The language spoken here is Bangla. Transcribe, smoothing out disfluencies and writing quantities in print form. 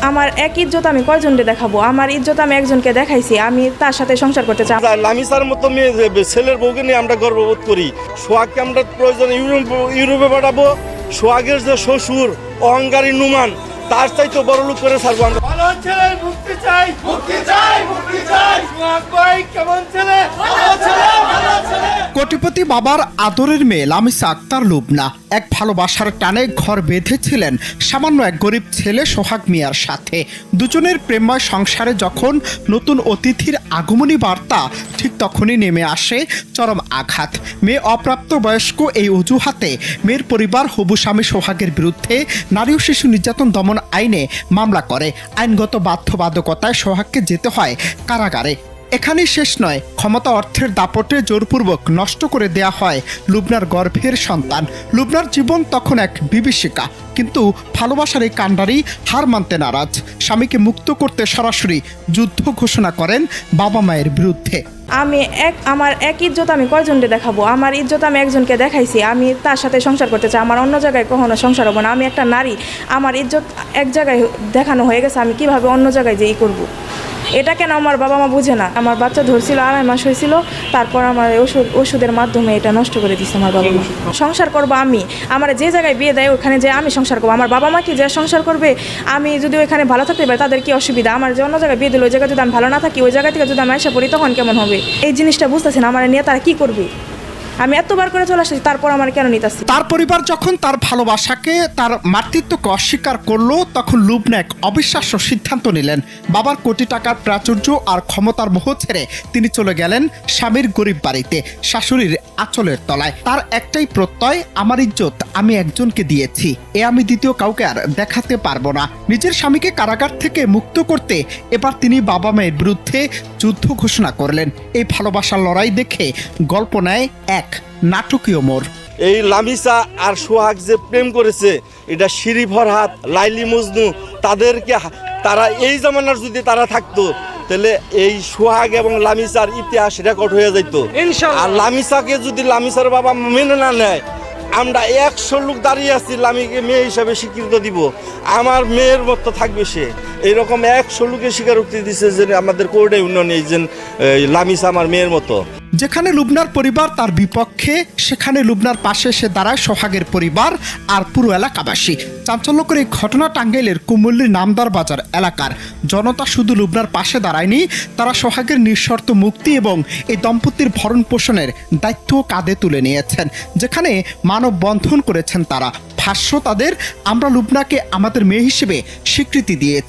আমার এক ইজ্জত আমি কয়জনকে দেখাবো? আমার ইজ্জত আমি একজনকে দেখাইছি, আমি তার সাথে সংসার করতে চাই। লামিসার মতো মেয়ে ছেলের বউকে নিয়ে আমরা গর্ববোধ করি। সোহাগকে আমরা প্রয়োজনে ইউরোপে পাঠাবো। সোহাগের যে শ্বশুর অহংকারী নুমান, তার চাইতে বড় লোক করে ছাড়বো আমরা। ভালো ছেলে মুক্তি চাই, মুক্তি চাই, মুক্তি চাই। সোহাগ ভাই কেমন ছেলে? ভালো ছেলে, ভালো ছেলে। কোটিপতি বাবার আদরের মেয়ে লামিসা আক্তার লুবনা এক ভালোবাসার টানে ঘর বেঁধেছিলেন সামান্য এক গরিব ছেলে সোহাগ মিয়ার সাথে। দুজনের প্রেমময় সংসারে যখন নতুন অতিথির আগমনী বার্তা, ঠিক তখনই নেমে আসে চরম আঘাত। মেয়ে অপ্রাপ্ত বয়স্ক এই অজুহাতে মেয়ের পরিবার হবু স্বামী সোহাগের বিরুদ্ধে নারী ও শিশু নির্যাতন দমন আইনে মামলা করে। আইনগত বাধ্যবাধকতায় সোহাগকে যেতে হয় কারাগারে। এখানেই শেষ নয়, ক্ষমতা অর্থের দাপটে জোরপূর্বক নষ্ট করে দেয়া হয় লুবনার গর্ভের সন্তান। লুবনার জীবন তখন এক বিভীষিকা, কিন্তু ভালোবাসার এই কাণ্ডারি হার মানতে নারাজ। স্বামীকে মুক্ত করতে সরাসরি যুদ্ধ ঘোষণা করেন বাবা মায়ের বিরুদ্ধে। আমার এক ইজ্জত আমি কয়জনকে দেখাবো? আমার ইজ্জত আমি একজনকে দেখাইছি, আমি তার সাথে সংসার করতে চাই। আমার অন্য জায়গায় কখনো সংসার হবো না। আমি একটা নারী, আমার ইজ্জত এক জায়গায় দেখানো হয়ে গেছে, আমি কিভাবে অন্য জায়গায় যেই করব? এটা কেন আমার বাবা মা বুঝে না? আমার বাচ্চা ধরছিল, 2.5 মাস হয়েছিল, তারপর আমার ওষুধের মাধ্যমে এটা নষ্ট করে দিচ্ছে আমার বাবা মা। সংসার করবো আমি, আমার যে জায়গায় বিয়ে দেয় ওখানে যে আমি সংসার করবো। আমার বাবা মা কি যে সংসার করবে? আমি যদি ওইখানে ভালো থাকতে পারি তাদের কি অসুবিধা? আমার যে অন্য জায়গায় বিয়ে দিল, ওই জায়গায় যদি আমি ভালো না থাকি, ওই জায়গা থেকে যদি আমি আসা পড়ি তখন কেমন হবে? এই জিনিসটা বুঝতেছি না, আমার নিয়ে তারা কি করবে? আমি এতবার করে চলে আসছি, তারপর আমার কেন নিতেছি? তার পরিবার যখন তার ভালোবাসাকে, তার মাতৃত্বকে অস্বীকার করলো, তখন লুবনা এক অবিশ্বাস্য সিদ্ধান্ত নিলেন। বাবার কোটি টাকার প্রাচুর্য আর ক্ষমতার মোহ ছেড়ে তিনি চলে গেলেন স্বামীর গরিব বাড়িতে, শাশুড়ির আঁচলের তলায়। তার একটাই প্রত্যয়, আমার ইজ্জত আমি একজনকে দিয়েছি, এ আমি দ্বিতীয় কাউকে আর দেখাতে পারবো না। নিজের স্বামীকে কারাগার থেকে মুক্ত করতে এবার তিনি বাবা মায়ের বিরুদ্ধে যুদ্ধ ঘোষণা করলেন। এই ভালোবাসার লড়াই দেখে গল্প নেয় এক নাটকীয় মোড়। এই লামিসা আর সোহাগ যে প্রেম করেছে, এটা শিরি ফরহাদ, লাইলি মজনু, তারা এই জামানার যদি তারা থাকতো, তাহলে এই সোহাগ এবং লামিসার ইতিহাস রেকর্ড হয়ে যেত। আর লামিসাকে যদি লামিসার বাবা মেনে না নেয়, আমরা 100 লোক দাঁড়িয়ে আছি লামিকে মেয়ে হিসাবে স্বীকৃত দিব। আমার মেয়ের মতো থাকবে সে। এইরকম 100 লোকের স্বীকারোক্তি দিচ্ছে যে আমাদের কোর্টে উন্নয়ন, এই যে লামিসা আমার মেয়ের মতো। যেখানে লুবনার পরিবার তার বিপক্ষে, সেখানে লুবনার পাশে এসে দাঁড়ায় সোহাগের পরিবার আর পুরো এলাকাবাসী। চাঞ্চল্যকর এই ঘটনা টাঙ্গাইলের কুমুল্লির নামদার বাজার এলাকার। জনতা শুধু লুবনার পাশে দাঁড়ায়নি, তারা সোহাগের নিঃশর্ত মুক্তি এবং এই দম্পতির ভরণ পোষণের দায়িত্ব কাঁধে তুলে নিয়েছেন। যেখানে মানববন্ধন করেছেন তারা। ভাষ্য তাদের, আমরা লুবনাকে আমাদের মেয়ে হিসেবে স্বীকৃতি দিয়েছি।